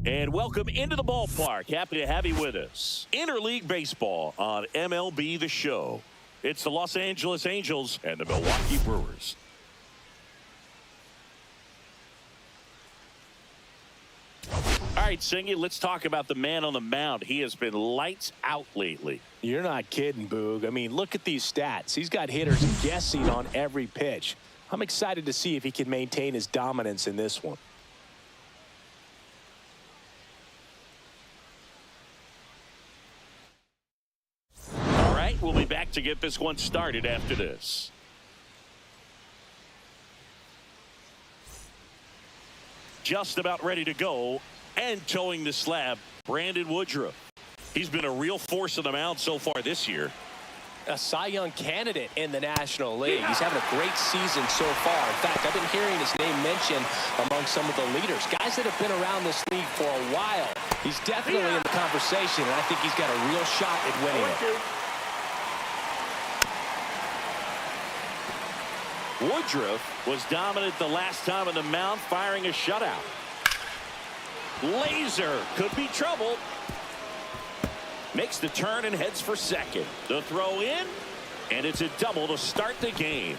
And welcome into the ballpark. Happy to have you with us. Interleague Baseball on MLB The Show. It's the Los Angeles Angels and the Milwaukee Brewers. All right, Singy, let's talk about the man on the mound. He has been lights out lately. You're not kidding, Boog. I mean, look at these stats. He's got hitters guessing on every pitch. I'm excited to see if he can maintain his dominance in this one. All right, we'll be back to get this one started after this. Just about ready to go and towing the slab, Brandon Woodruff. He's been a real force on the mound so far this year. A Cy Young candidate in the National League. He's having a great season so far. In fact, I've been hearing his name mentioned among some of the leaders, guys that have been around this league for a while. He's definitely in the conversation, and I think he's got a real shot at winning it. Woodruff was dominant the last time on the mound, firing a shutout. Laser could be trouble. Makes the turn and heads for second. The throw in, and it's a double to start the game.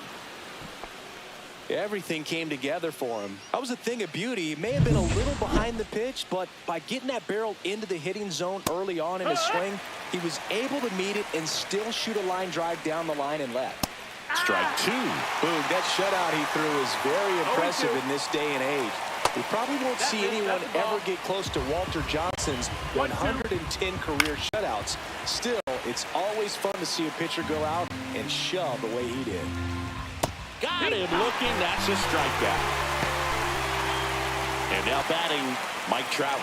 Everything came together for him. That was a thing of beauty. He may have been a little behind the pitch, but by getting that barrel into the hitting zone early on in his swing, he was able to meet it and still shoot a line drive down the line and left. Strike two. Boom, that shutout he threw is very impressive in this day and age. We probably won't see anyone ever get close to Walter Johnson's 110 career shutouts. Still, it's always fun to see a pitcher go out and shove the way he did. Got him looking. That's a strikeout. And now batting, Mike Trout.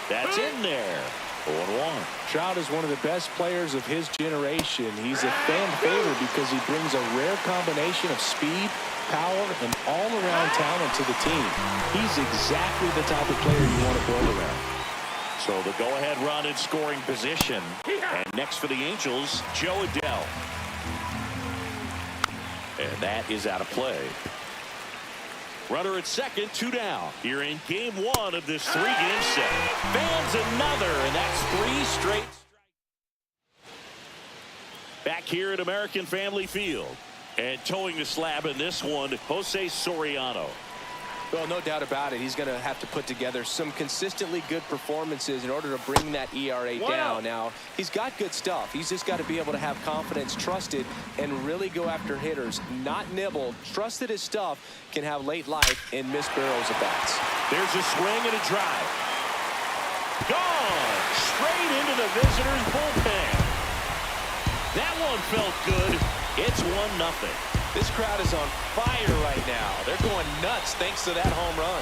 That's in there. 0-1. Trout is one of the best players of his generation. He's a fan favorite because he brings a rare combination of speed, power, and all-around talent to the team. He's exactly the type of player you want to build around. So the go-ahead run in scoring position. And next for the Angels, Joe Adell. And that is out of play. Runner at second, 2 down. Here in game 1 of this 3-game set. Fans another, and that's 3 straight. Back here at American Family Field. And towing the slab in this one, Jose Soriano. Well, no doubt about it. He's going to have to put together some consistently good performances in order to bring that ERA down. Now, he's got good stuff. He's just got to be able to have confidence, trust it, and really go after hitters, not nibble. Trust that his stuff can have late life and miss barrels at bats. There's a swing and a drive. Gone! Straight into the visitors' bullpen. That one felt good. It's 1-0. This crowd is on fire right now. They're going nuts thanks to that home run.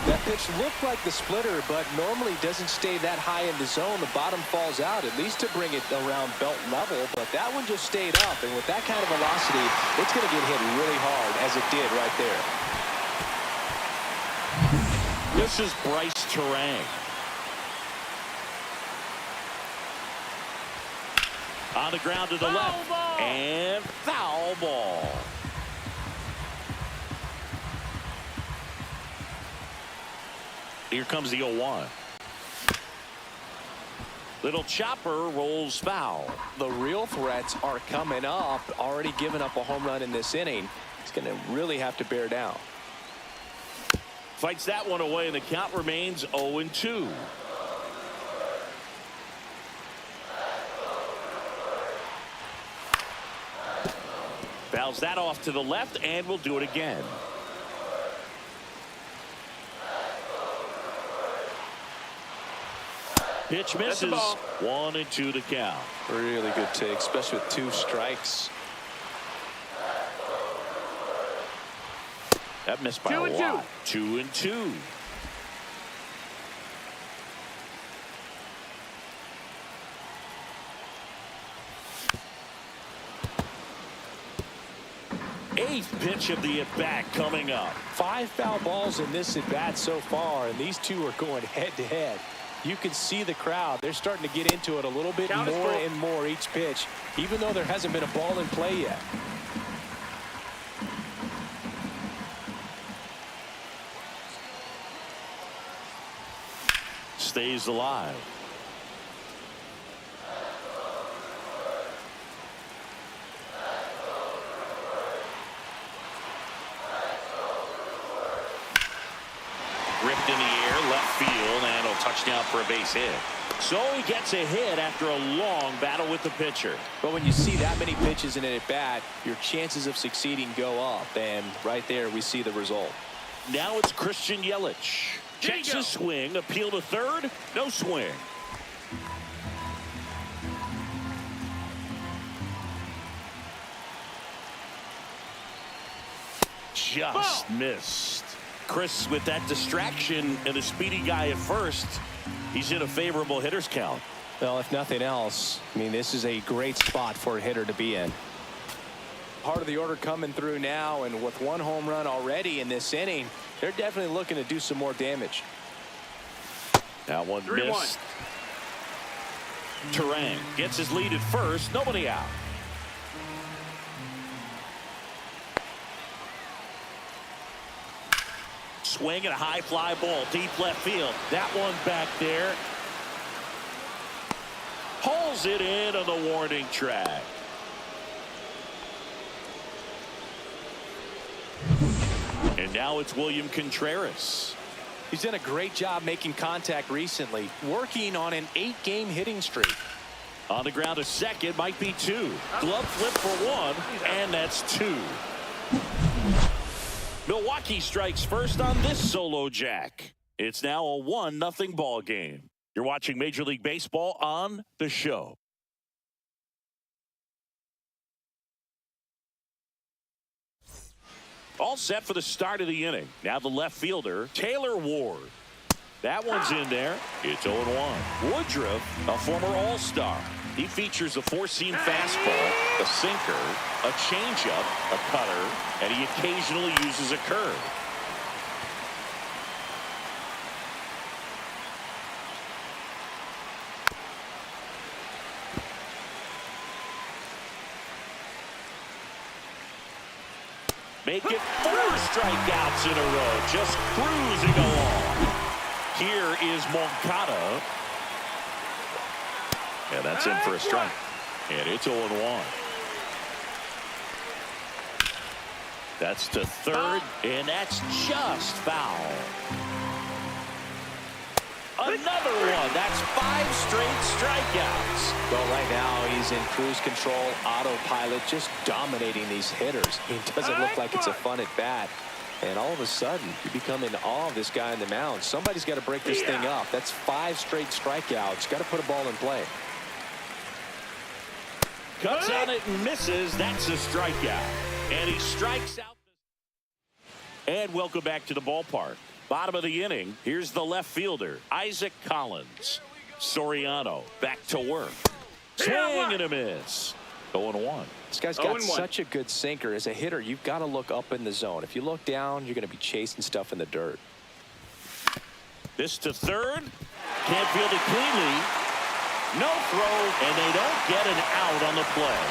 That pitch looked like the splitter, but normally doesn't stay that high in the zone. The bottom falls out, at least to bring it around belt level, but that one just stayed up, and with that kind of velocity, it's going to get hit really hard, as it did right there. This is Bryce Terang. On the ground to the left. And foul ball. Here comes the 0-1. Little chopper rolls foul. The real threats are coming up. Already given up a home run in this inning. He's going to really have to bear down. Fights that one away, and the count remains 0-2. Fouls that off to the left, and we'll do it again. Pitch misses. 1-2 to count. Really good take, especially with 2 strikes. That missed by a lot. 2-2. Eighth pitch of the at-bat coming up. 5 foul balls in this at-bat so far, and these two are going head-to-head. You can see the crowd. They're starting to get into it a little bit more and more each pitch, even though there hasn't been a ball in play yet. Stays alive. Ripped in the air, left field, and a touchdown for a base hit. So he gets a hit after a long battle with the pitcher. But when you see that many pitches in an at-bat, your chances of succeeding go up, and right there we see the result. Now it's Christian Yelich. Checks his swing, appeal to third, no swing. Just missed. Chris, with that distraction and a speedy guy at first, he's in a favorable hitter's count. Well, if nothing else, I mean, this is a great spot for a hitter to be in. Part of the order coming through now, and with one home run already in this inning, they're definitely looking to do some more damage. That one missed. Turang gets his lead at first, nobody out. Swing and a high fly ball, deep left field. That one back there. Hauls it in on the warning track. And now it's William Contreras. He's done a great job making contact recently, working on an 8-game hitting streak. On the ground to second, might be two. Glove flip for one, and that's two. Milwaukee strikes first on this solo jack. It's now a 1-0 ball game. You're watching Major League Baseball on The Show. All set for the start of the inning. Now the left fielder, Taylor Ward. That one's in there. It's 0-1. Woodruff, a former All-Star. He features a four-seam fastball, a sinker, a changeup, a cutter, and he occasionally uses a curve. Make it 4 strikeouts in a row, just cruising along. Here is Moncada. And that's in for a strike. And it's 0-1. That's to third, and that's just foul. Another one. That's 5 straight strikeouts. Well, right now he's in cruise control, autopilot, just dominating these hitters. It doesn't look like it's a fun at bat. And all of a sudden, you become in awe of this guy on the mound. Somebody's got to break this thing up. That's 5 straight strikeouts. Got to put a ball in play. Cuts on it and misses. That's a strikeout. And he strikes out. And welcome back to the ballpark. Bottom of the inning. Here's the left fielder, Isaac Collins. Soriano back to work. Swing and a miss. 0-1. This guy's got such a good sinker. As a hitter, you've got to look up in the zone. If you look down, you're going to be chasing stuff in the dirt. This to third. Can't field it cleanly. No throw, and they don't get an out on the play.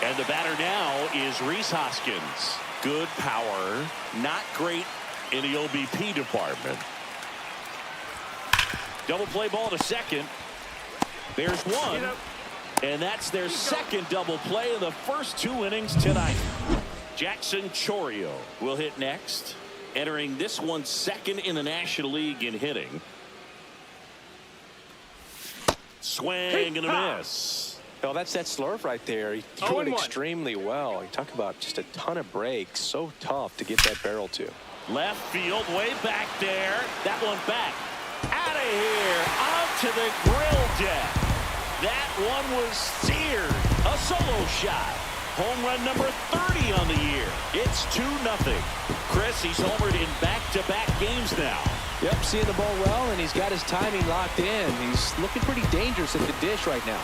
And the batter now is Rhys Hoskins. Good power, not great in the OBP department. Double play ball to second. There's one. And that's their second double play in the first 2 innings tonight. Jackson Chourio will hit next. Entering this one second in the National League in hitting. Swing and a miss. Well, that's that slurve right there. He threw it extremely well. You talk about just a ton of breaks. So tough to get that barrel to. Left field, way back there. That one back. Out of here. Onto the grill deck. That one was seared. A solo shot. Home run number 30 on the year. It's 2-0. Chris, he's homered in back-to-back games now. Yep, seeing the ball well, and he's got his timing locked in. He's looking pretty dangerous at the dish right now.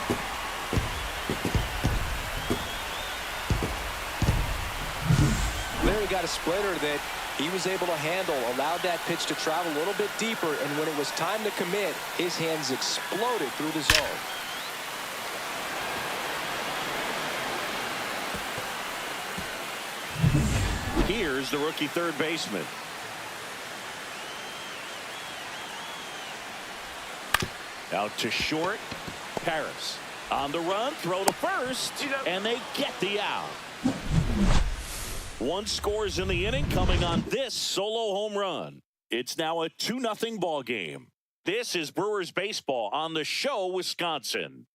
Very got a splitter that he was able to handle, allowed that pitch to travel a little bit deeper, and when it was time to commit, his hands exploded through the zone. Here's the rookie third baseman. Out to short. Paris on the run, throw to first, and they get the out. One scores in the inning coming on this solo home run. It's now a 2-0 ball game. This is Brewers baseball on the show, Wisconsin.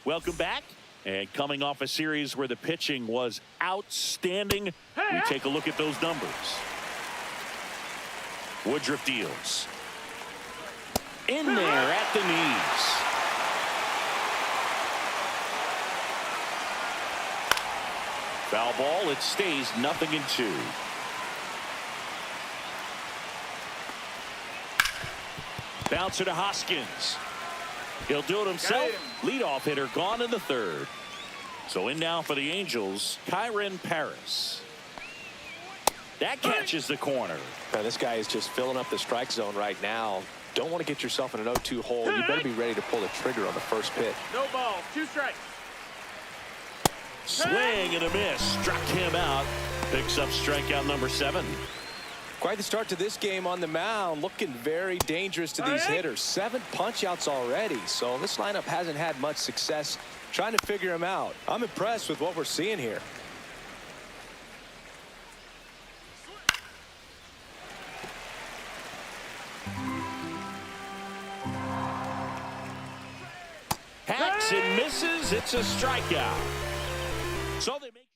Welcome back. And coming off a series where the pitching was outstanding, we take a look at those numbers. Woodruff deals. In there at the knees. Foul ball, it stays 0-2. Bouncer to Hoskins. He'll do it himself. Leadoff hitter gone in the third. So in now for the Angels, Kyren Paris. That catches the corner. Now, this guy is just filling up the strike zone right now. Don't want to get yourself in an 0-2 hole. You better be ready to pull the trigger on the first pitch. No ball, 2 strikes. Swing and a miss. Struck him out. Picks up strikeout number 7. Quite the start to this game on the mound. Looking very dangerous to these hitters. 7 punch-outs already. So this lineup hasn't had much success trying to figure him out. I'm impressed with what we're seeing here. Hacks and misses. It's a strikeout. So they make.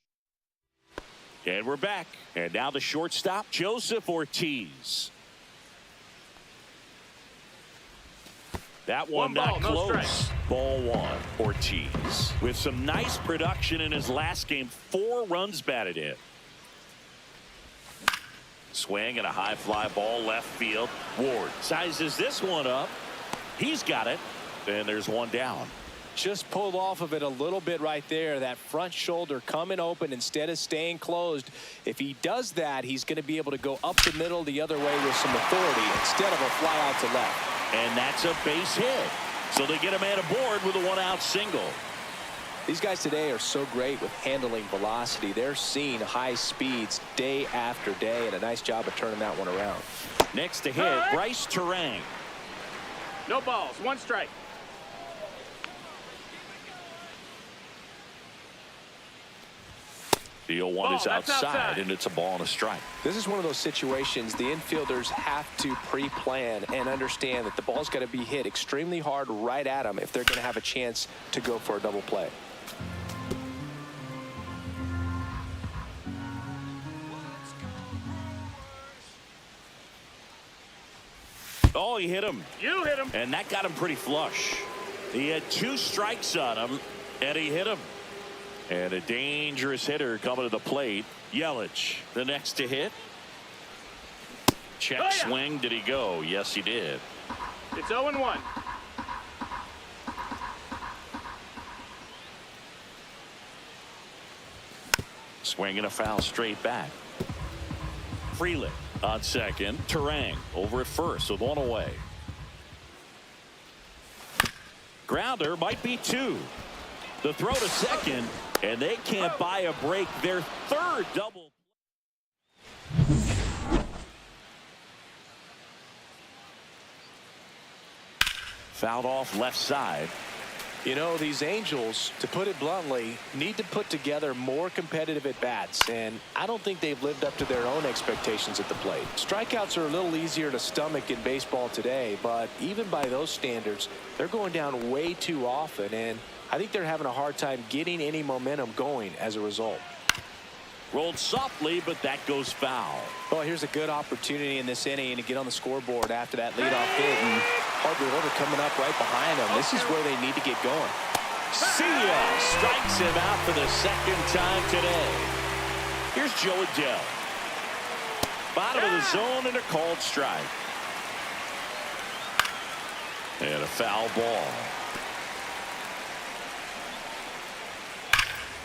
And we're back. And now the shortstop, Joseph Ortiz. That one not close. Ball 1, Ortiz. With some nice production in his last game. 4 runs batted in. Swing and a high fly ball left field. Ward sizes this one up. He's got it. And there's one down. Just pulled off of it a little bit right there. That front shoulder coming open instead of staying closed. If he does that, he's going to be able to go up the middle the other way with some authority instead of a fly out to left. And that's a base hit. So they get a man aboard with a 1-out single. These guys today are so great with handling velocity. They're seeing high speeds day after day, and a nice job of turning that one around. Next to hit, Bryce Terang. No balls, 1 strike. The 0-1 is outside, and it's a ball and a strike. This is one of those situations the infielders have to pre-plan and understand that the ball's got to be hit extremely hard right at them if they're going to have a chance to go for a double play. Oh, he hit him. You hit him. And that got him pretty flush. He had 2 strikes on him, and he hit him. And a dangerous hitter coming to the plate. Yelich, the next to hit. Check swing. Did he go? Yes, he did. It's 0-1. Swing and a foul straight back. Frelick on second. Terang over at first with 1 away. Grounder might be 2. The throw to second, and they can't buy a break. Their 3rd double. Fouled off left side. You know, these Angels, to put it bluntly, need to put together more competitive at-bats, and I don't think they've lived up to their own expectations at the plate. Strikeouts are a little easier to stomach in baseball today, but even by those standards, they're going down way too often, and I think they're having a hard time getting any momentum going as a result. Rolled softly, but that goes foul. Well, here's a good opportunity in this inning to get on the scoreboard after that leadoff hit, and Harper River coming up right behind them. This is where they need to get going. See ya! Strikes him out for the 2nd time today. Here's Joe Adell. Bottom of the zone and a called strike. And a foul ball.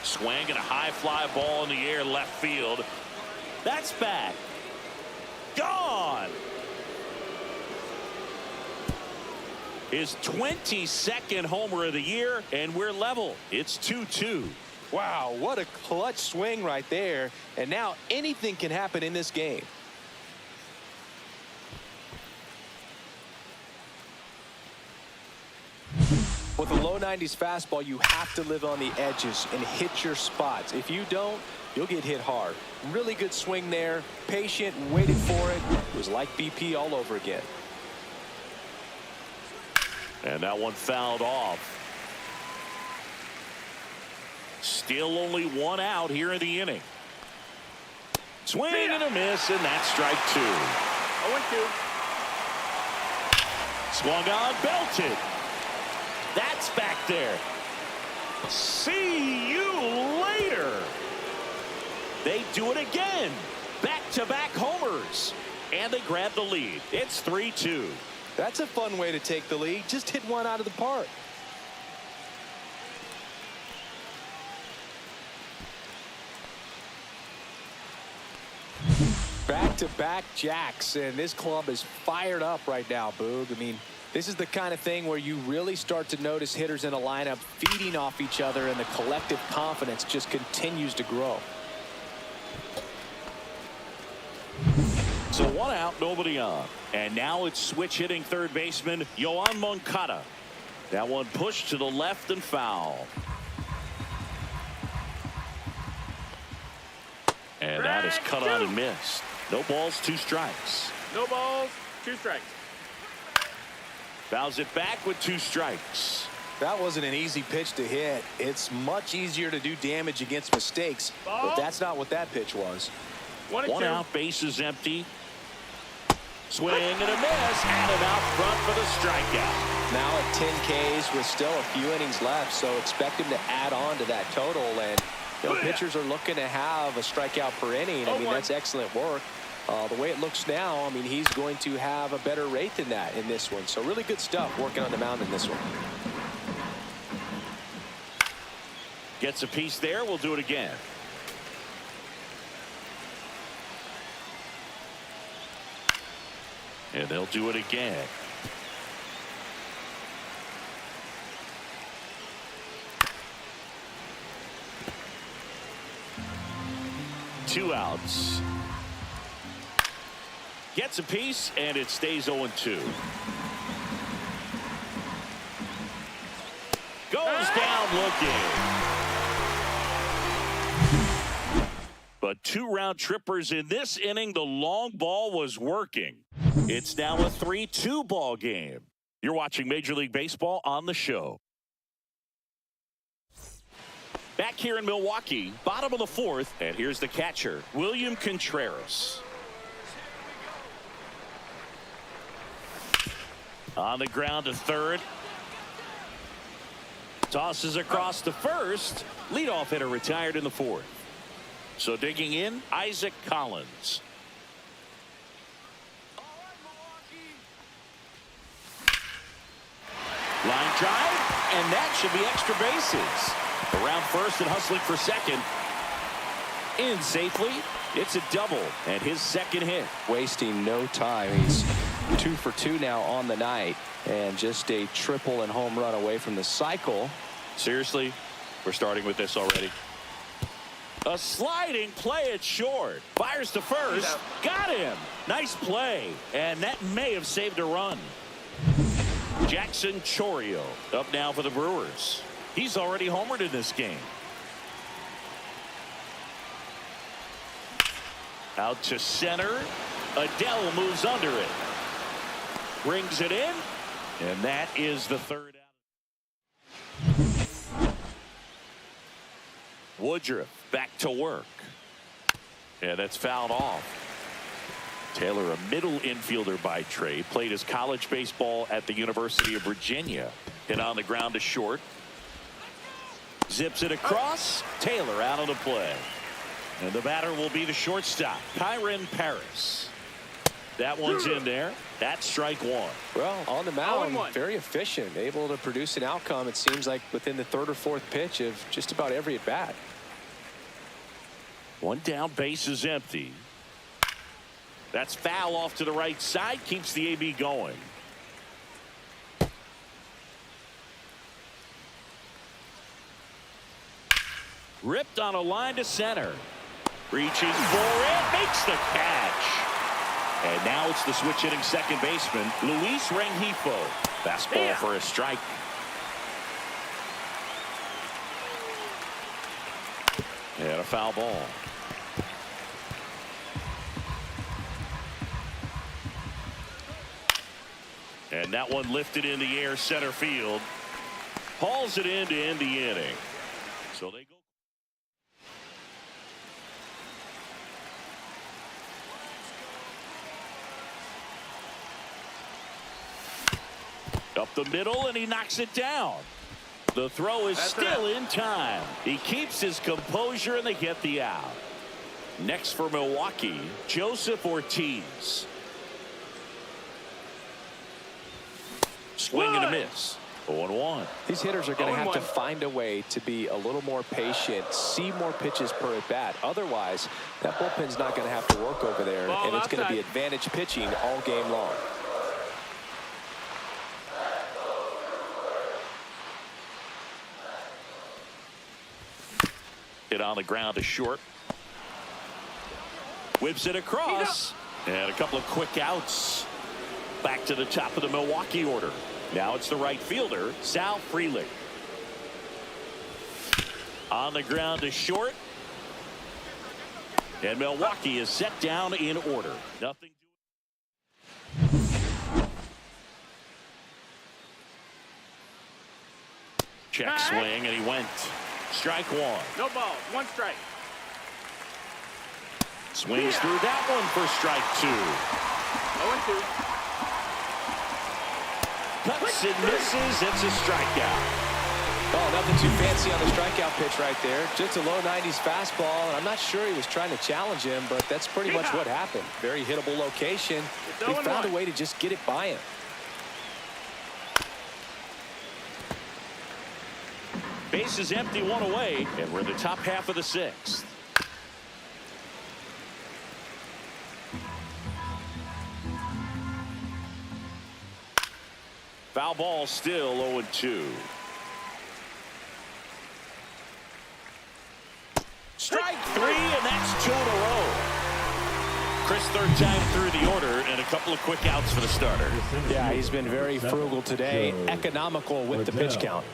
Swing and a high fly ball in the air left field. That's back. Gone. His 22nd homer of the year, and we're level. It's 2-2. Wow, what a clutch swing right there. And now anything can happen in this game. With a low 90s fastball, you have to live on the edges and hit your spots. If you don't, you'll get hit hard. Really good swing there. Patient, waited for it. It was like BP all over again. And that one fouled off. Still only one out here in the inning. Swing and a miss, and that's strike 2. 0-2. Swung on, belted. That's back there. See you later. They do it again. Back-to-back homers. And they grab the lead. It's 3-2. That's a fun way to take the lead. Just hit one out of the park. Back-to-back jacks, and this club is fired up right now, Boog. I mean, this is the kind of thing where you really start to notice hitters in a lineup feeding off each other, and the collective confidence just continues to grow. So one out, nobody on. And now it's switch hitting third baseman Yoan Moncada. That one pushed to the left and foul. And that is cut on and missed. No balls, 2 strikes. No balls, 2 strikes. Fouls it back with 2 strikes. That wasn't an easy pitch to hit. It's much easier to do damage against mistakes, but that's not what that pitch was. 1-2. Out, bases empty. Swing and a miss, and him out front for the strikeout. Now at 10 Ks with still a few innings left, so expect him to add on to that total. And pitchers are looking to have a strikeout per inning. I mean, that's excellent work. The way it looks now, I mean, he's going to have a better rate than that in this one. So really good stuff working on the mound in this one. Gets a piece there. We'll do it again. And they'll do it again. Two outs. Gets a piece, and it stays 0-2. Goes down looking. But 2 round trippers in this inning. The long ball was working. It's now a 3-2 ball game. You're watching Major League Baseball on the show. Back here in Milwaukee, bottom of the 4th, and here's the catcher, William Contreras. On the ground to third. Tosses across to first. Leadoff hitter retired in the 4th. So digging in, Isaac Collins. Line drive, and that should be extra bases. Around first and hustling for second. In safely. It's a double and his second hit. Wasting no time. He's 2 for 2 now on the night, and just a triple and home run away from the cycle. Seriously, we're starting with this already. A sliding play at short. Fires to first. Got him. Nice play. And that may have saved a run. Jackson Chourio up now for the Brewers. He's already homered in this game. Out to center. Adell moves under it. Brings it in. And that is the 3rd out. Woodruff back to work. And that's fouled off. Taylor, a middle infielder by trade, played his college baseball at the University of Virginia. Hit on the ground to short. Zips it across. Taylor out of the play. And the batter will be the shortstop, Kyron Paris. That one's in there. That's strike 1. Well, on the mound, very efficient, able to produce an outcome, it seems like, within the 3rd or 4th pitch of just about every at-bat. One down, base is empty. That's foul off to the right side, keeps the AB going. Ripped on a line to center. Reaches for it, makes the catch. And now it's the switch hitting second baseman, Luis Rengifo. Fastball for a strike. And a foul ball. And that one lifted in the air center field. Hauls it in to end the inning. So they go. Up the middle, and he knocks it down. The throw is still in time. He keeps his composure, and they get the out. Next for Milwaukee, Joseph Ortiz. Swing and a miss. 0-1. These hitters are going to have to find a way to be a little more patient, see more pitches per at bat. Otherwise, that bullpen's not going to have to work over there, and it's going to be advantage pitching all game long. Hit on the ground to short. Whips it across. And a couple of quick outs. Back to the top of the Milwaukee order. Now it's the right fielder, Sal Frelick. On the ground to short. And Milwaukee is set down in order. Nothing. Check swing, and he went. Strike one. No ball. One strike. Swings through that one for strike two. 0-2. Cuts and misses. It's a strikeout. Oh, nothing too fancy on the strikeout pitch right there. Just a low 90s fastball, and I'm not sure he was trying to challenge him, but that's pretty much what happened. Very hittable location. He found a way to just get it by him. Base is empty, one away, and we're in the top half of the sixth. Foul ball, still 0-2. Strike three, and that's two in a row. Chris, third time through the order, and a couple of quick outs for the starter. Yeah, he's been very frugal today, economical with the pitch count.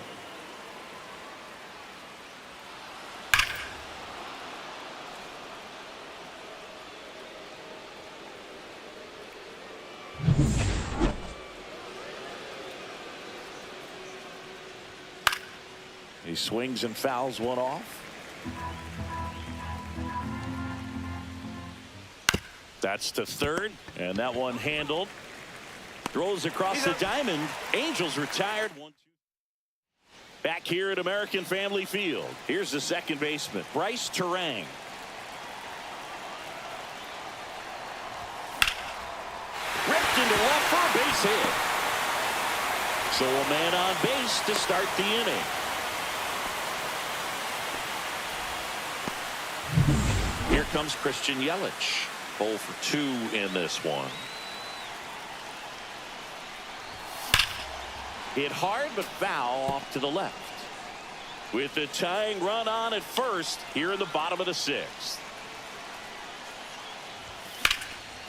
He swings and fouls one off. That's to third, and that one handled. Throws across the diamond. Angels retired. 1-2. Back here at American Family Field. Here's the second baseman, Bryce Terang. Ripped into left for a base hit. So a man on base to start the inning. Here comes Christian Yelich. 0 for 2 in this one. Hit hard but foul off to the left. With the tying run on at first here in the bottom of the sixth.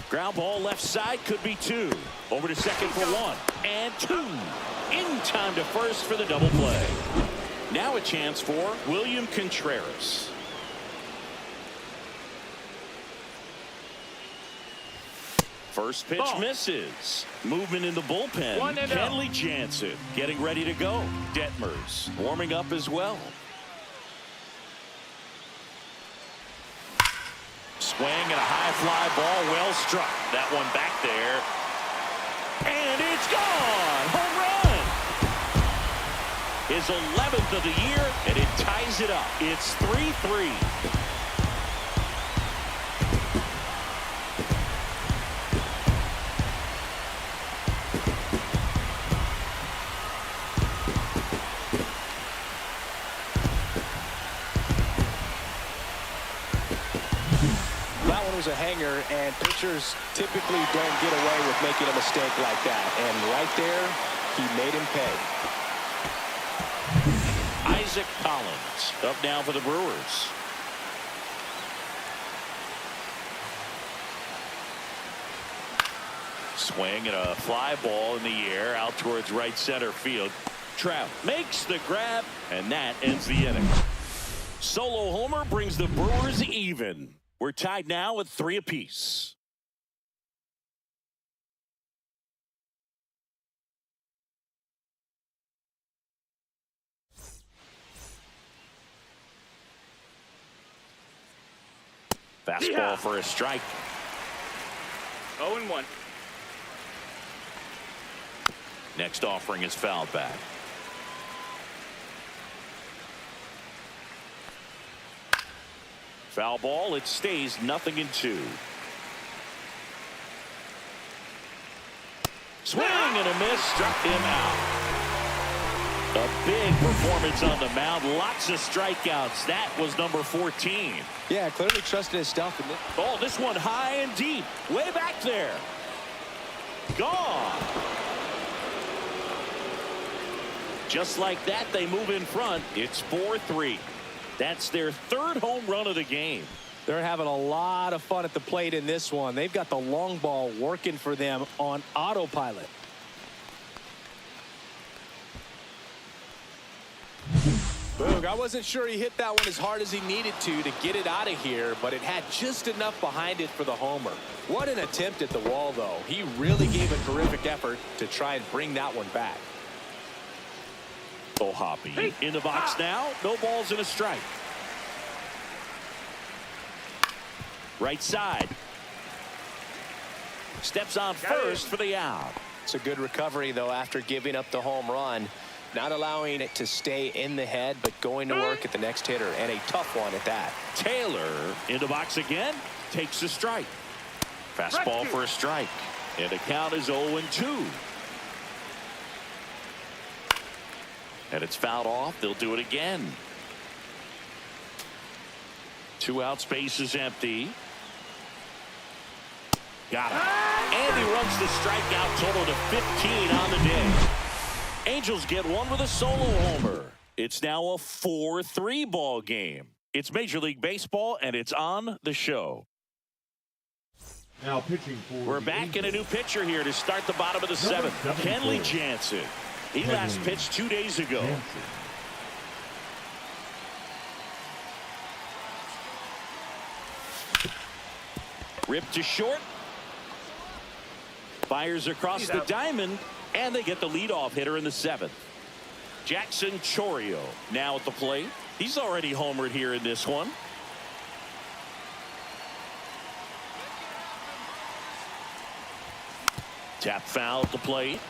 Ground ball left side, could be two. Over to second for one. And two. In time to first for the double play. Now a chance for William Contreras. First pitch misses. Movement in the bullpen. Kenley Jansen getting ready to go. Detmers warming up as well. Swing and a high fly ball, well struck. That one back there. And it's gone. Home run. His 11th of the year, and it ties it up. It's 3-3. That one was a hanger, and pitchers typically don't get away with making a mistake like that. And right there, he made him pay. Isaac Collins up now for the Brewers. Swing and a fly ball in the air out towards right center field. Trout makes the grab, and that ends the inning. Solo homer brings the Brewers even. We're tied now at 3 apiece. Fastball for a strike. 0-1. Next offering is fouled back. Foul ball. It stays 0-2. Swing and a miss. Struck him out. A big performance on the mound. Lots of strikeouts. That was number 14. Yeah, clearly trusted his stuff. Oh, this one high and deep. Way back there. Gone. Just like that, they move in front. It's 4-3. That's their 3rd home run of the game. They're having a lot of fun at the plate in this one. They've got the long ball working for them on autopilot. Boog, I wasn't sure he hit that one as hard as he needed to get it out of here, but it had just enough behind it for the homer. What an attempt at the wall, though. He really gave a terrific effort to try and bring that one back. Hoppy in the box now. No balls and a strike. Right side. Steps on first for the out. It's a good recovery, though, after giving up the home run. Not allowing it to stay in the head, but going to work at the next hitter, and a tough one at that. Taylor in the box again. Takes a strike. Fastball for a strike. And the count is 0-2. And it's fouled off. They'll do it again. 2 out, space is empty. Got him. And he runs the strikeout total to 15 on the day. Angels get one with a solo homer. It's now a 4-3 ball game. It's Major League Baseball, and it's on the show. Now pitching for We're back in a new pitcher here to start the bottom of the 7th. Kenley Jansen. He last pitched 2 days ago. Ripped to short. Fires across the diamond, and they get the leadoff hitter in the 7th. Jackson Chourio now at the plate. He's already homered here in this one. Tap foul at the plate.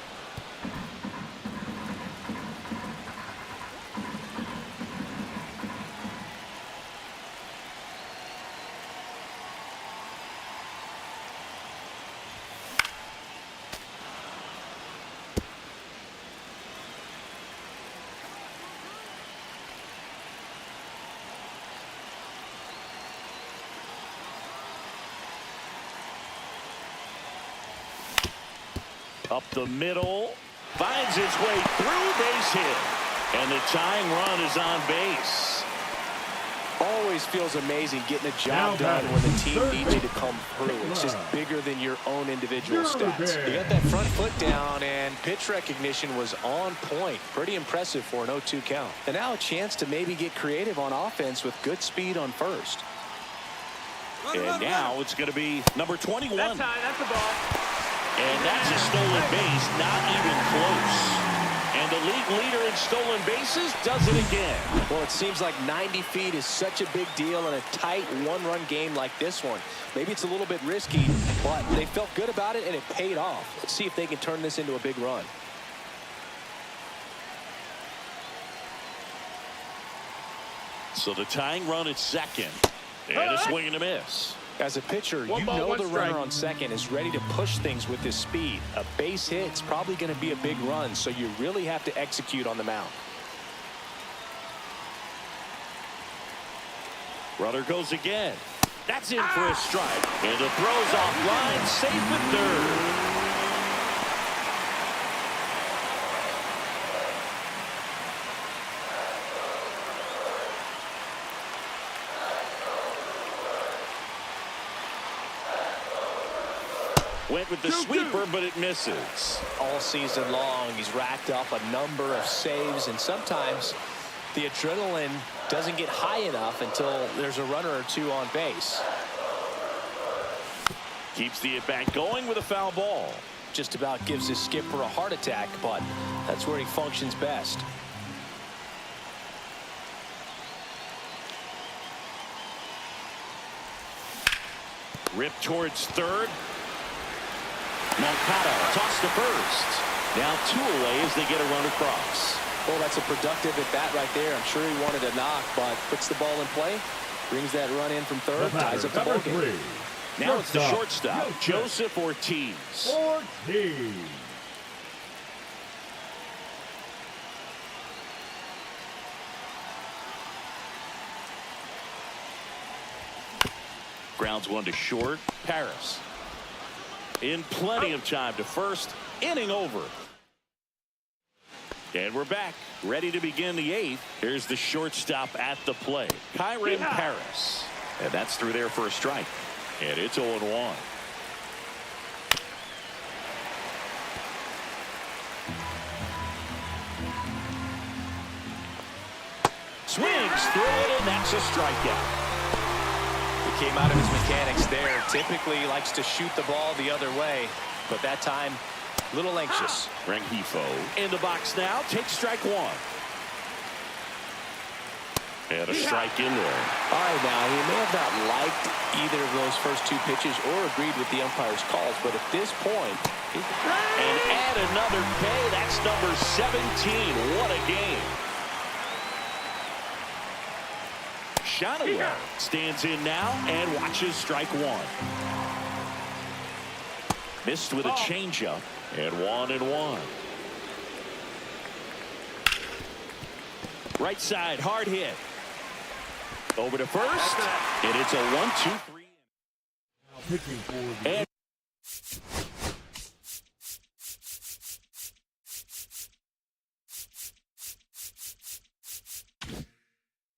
Up the middle, finds its way through, base hit, and the tying run is on base. Always feels amazing getting a job done when the team needs you to come through. It's just bigger than your own individual stats. You got that front foot down, and pitch recognition was on point. Pretty impressive for an 0-2 count. And now a chance to maybe get creative on offense with good speed on first. And now it's going to be number 21. That's high. That's the ball. And that's a stolen base, not even close. And the league leader in stolen bases does it again. Well, it seems like 90 feet is such a big deal in a tight one-run game like this one. Maybe it's a little bit risky, but they felt good about it, and it paid off. Let's see if they can turn this into a big run. So the tying run at second. And a swing and a miss. As a pitcher, One you ball, know one the strike. runner on second is ready to push things with his speed. A base hit's probably going to be a big run, so you really have to execute on the mound. Runner goes again. That's in for a strike. And the throw's offline, safe at third. Went with the sweeper, but it misses. All season long, he's racked up a number of saves, and sometimes the adrenaline doesn't get high enough until there's a runner or two on base. Keeps the at-bat going with a foul ball. Just about gives his skipper a heart attack, but that's where he functions best. Ripped towards third. Moncada tossed to first. Now 2 away as they get a run across. Well, that's a productive at bat right there. I'm sure he wanted a knock, but puts the ball in play, brings that run in from third, ties up the ball game. Now it's the shortstop, Joseph Ortiz. Grounds one to short. Paris in plenty of time to first. Inning over. And we're back, ready to begin the 8th. Here's the shortstop at the plate, Kyron Paris. And that's through there for a strike. And it's 0-1. Swings through it, and that's a strikeout. He came out of his mechanics there. Typically he likes to shoot the ball the other way, but that time a little anxious. Rengifo in the box now. Takes strike 1. And a strike in there. All right, now he may have not liked either of those first 2 pitches or agreed with the umpire's calls, but at this point, and add another K. That's number 17. What a game. Shonaway stands in now and watches strike 1. Missed with a changeup, and 1-1. Right side, hard hit. Over to first, and it's a 1-2-3. Pitching for the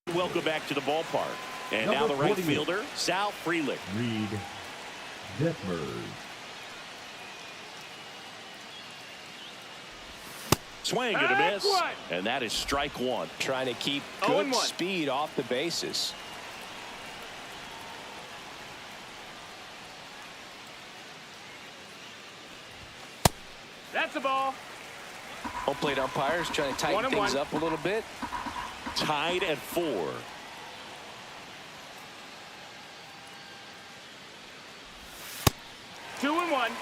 And welcome back to the ballpark. And now the right fielder, Sal Frelick. Reed Detmers. Swing and a miss. And that is strike 1. Trying to keep good speed off the bases. That's a ball. Home plate umpires trying to tighten things up a little bit. Tied at 4. Two and one.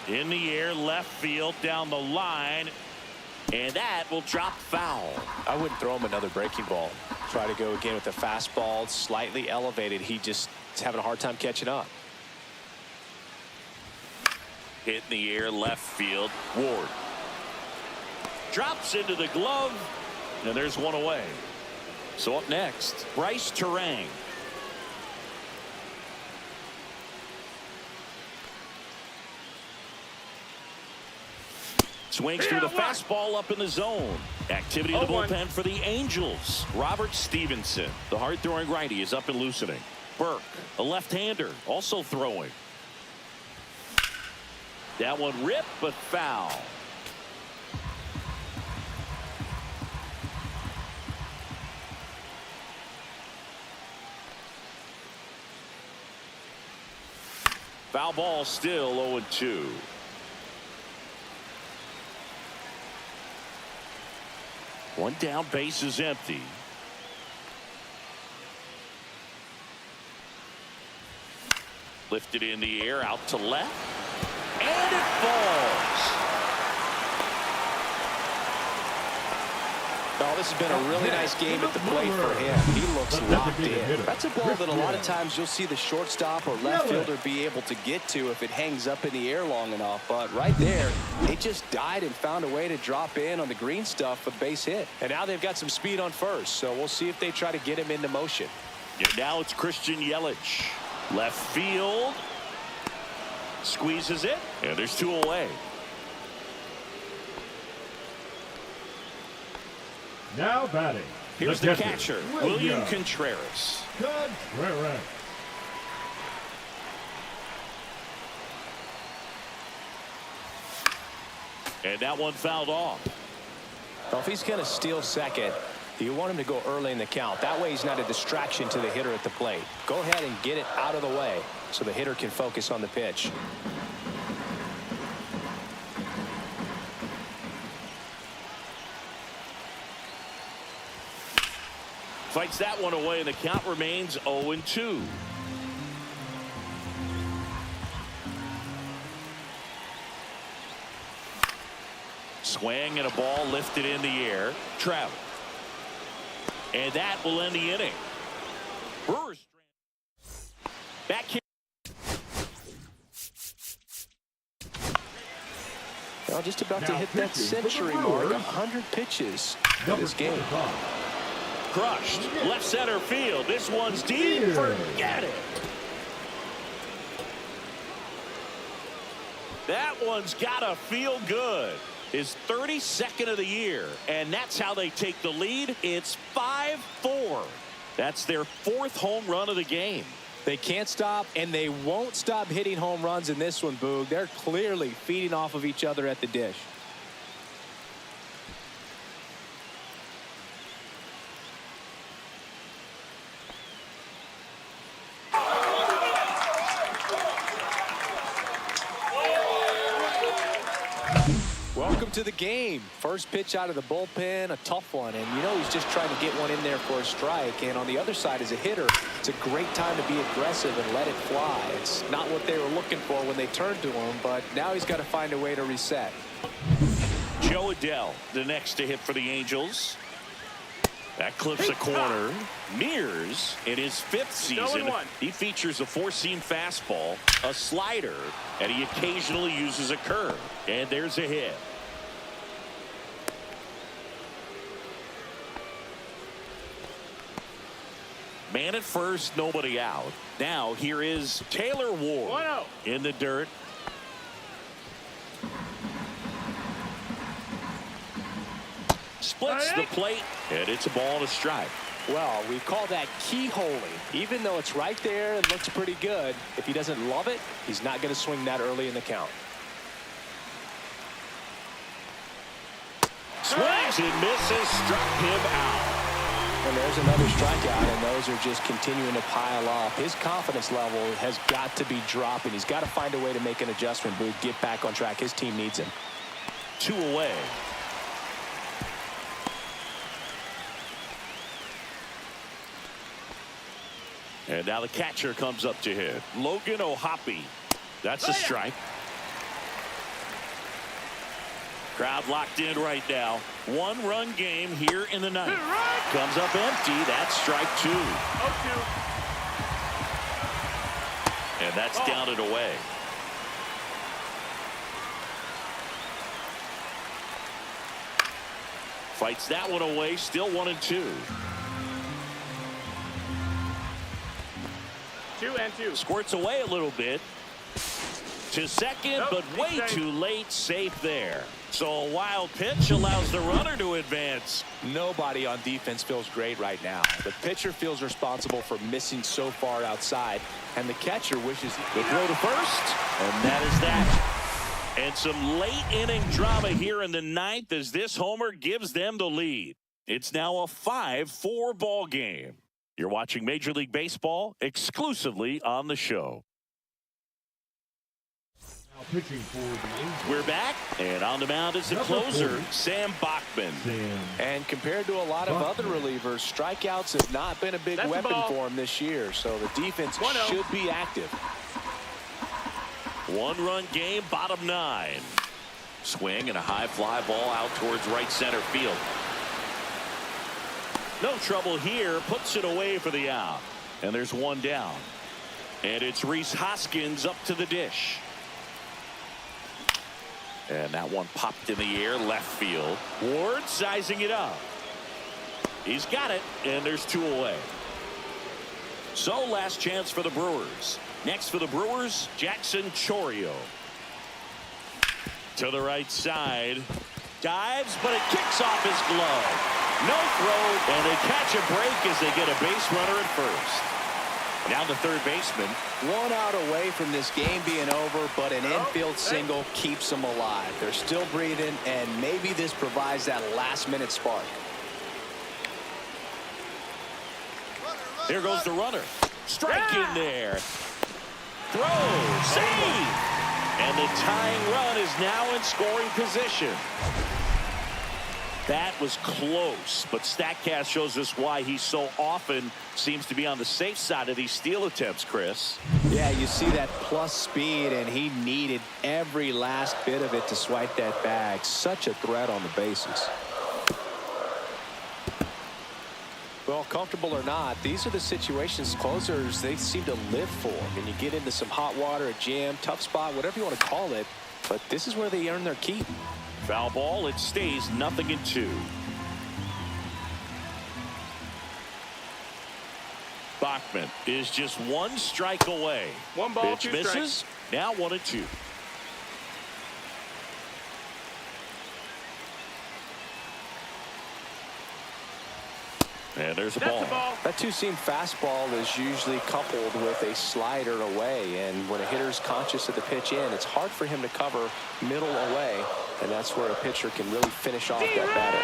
In the air, left field, down the line. And that will drop foul. I wouldn't throw him another breaking ball. Try to go again with the fastball, slightly elevated. He just is having a hard time catching up. Hit in the air, left field. Ward drops into the glove, and there's 1 away. So up next, Bryce Terang. Swings through the fastball up in the zone. Activity in the bullpen for the Angels. Robert Stevenson, the hard-throwing righty, is up and loosening. Burke, a left-hander, also throwing. That one ripped, but foul. Foul ball, still 0-2. One down, base is empty. Lifted in the air, out to left. And it falls. Oh, this has been a really nice game at the plate for him. He looks locked in. That's a ball that a lot of times you'll see the shortstop or left fielder be able to get to if it hangs up in the air long enough. But right there, they just died and found a way to drop in on the green stuff for the base hit. And now they've got some speed on first, so we'll see if they try to get him into motion. And now it's Christian Yelich. Left field. Squeezes it. And there's 2 away. Now batting. Here's the catcher, William Contreras. Contreras. And that one fouled off. Well, if he's going to steal second, you want him to go early in the count. That way he's not a distraction to the hitter at the plate. Go ahead and get it out of the way so the hitter can focus on the pitch. Fights that one away, and the count remains 0-2. Swing and a ball lifted in the air. Trout. And that will end the inning. Brewers back here. Well, just about to hit that century mark. 100 pitches in this game. Crushed. Left center field. This one's deep. Forget it. That one's got to feel good. His 32nd of the year. And that's how they take the lead. It's 5-4. That's their 4th home run of the game. They can't stop, and they won't stop hitting home runs in this one, Boog. They're clearly feeding off of each other at the dish. Welcome to the game. First pitch out of the bullpen, a tough one. And you know he's just trying to get one in there for a strike. And on the other side, as a hitter, it's a great time to be aggressive and let it fly. It's not what they were looking for when they turned to him, but now he's got to find a way to reset. Joe Adell, the next to hit for the Angels. That clips a corner. Mears, in his 5th season, he features a 4-seam fastball, a slider, and he occasionally uses a curve. And there's a hit. Man at first, nobody out. Now here is Taylor Ward in the dirt. Splits the plate, and it's a ball and a strike. Well, we call that keyholing. Even though it's right there and looks pretty good, if he doesn't love it, he's not going to swing that early in the count. Swings and misses, struck him out. And there's another strikeout, and those are just continuing to pile up. His confidence level has got to be dropping. He's got to find a way to make an adjustment, Booth, get back on track. His team needs him. 2 away. And now the catcher comes up to hit. Logan O'Hoppe. That's a strike. Crowd locked in right now. 1-run game here in the 9th. Comes up empty. That's strike 2. 0-2. And that's down and away. Fights that one away. Still 1-2. 2-2. Squirts away a little bit. To second, but way too late. Safe there. So a wild pitch allows the runner to advance. Nobody on defense feels great right now. The pitcher feels responsible for missing so far outside, and the catcher wishes the throw to first, and that is that. And some late inning drama here in the 9th as this homer gives them the lead. It's now a 5-4 ball game. You're watching Major League Baseball exclusively on the show. Pitching for the Angels. We're back, and on the mound is the closer, Sam Bachman. And compared to a lot of other relievers, strikeouts have not been a big weapon for him this year, so the defense should be active. 1-run game, bottom 9. Swing and a high fly ball out towards right center field. No trouble here. Puts it away for the out. And there's one down. And it's Rhys Hoskins up to the dish. And that one popped in the air left field. Ward sizing it up. He's got it, and there's two away. So last chance for the Brewers. Next for the Brewers, Jackson Chourio. To the right side. Dives, but it kicks off his glove. No throw, and they catch a break as they get a base runner at first. Now the third baseman. One out away from this game being over, but an infield single keeps them alive. They're still breathing, and maybe this provides that last-minute spark. Here goes the runner. Strike in there. Throw. Save. And the tying run is now in scoring position. That was close, but StatCast shows us why he so often seems to be on the safe side of these steal attempts, Chris. Yeah, you see that plus speed, and he needed every last bit of it to swipe that bag. Such a threat on the bases. Well, comfortable or not, these are the situations closers they seem to live for. And you get into some hot water, a jam, tough spot, whatever you want to call it. But this is where they earn their keep. Foul ball. It stays 0-2. Bachman is just one strike away. One ball, Pitch two misses. strikes. Now 1-2. And there's a That's ball. the ball. That two-seam fastball is usually coupled with a slider away, and when a hitter's conscious of the pitch in, it's hard for him to cover middle away, and that's where a pitcher can really finish off that batter.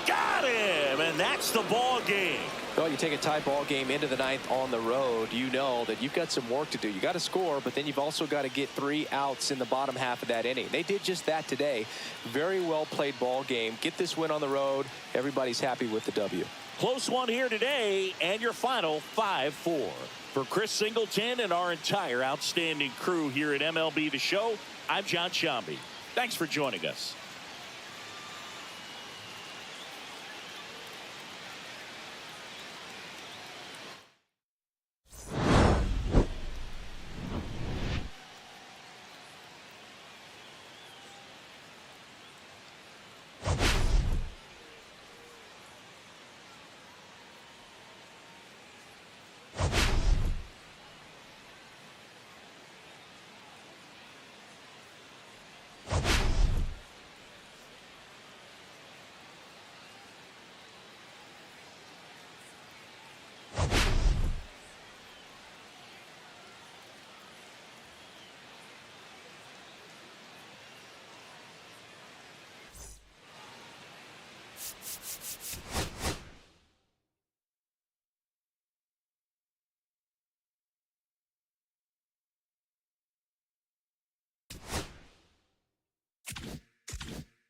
Got him, and that's the ball game. Well, you take a tie ball game into the ninth on the road, you know that you've got some work to do. You got to score, but then you've also got to get 3 outs in the bottom half of that inning. They did just that today. Very well played ball game. Get this win on the road. Everybody's happy with the W. Close one here today, and your final 5-4. For Chris Singleton and our entire outstanding crew here at MLB The Show, I'm John Shambi. Thanks for joining us.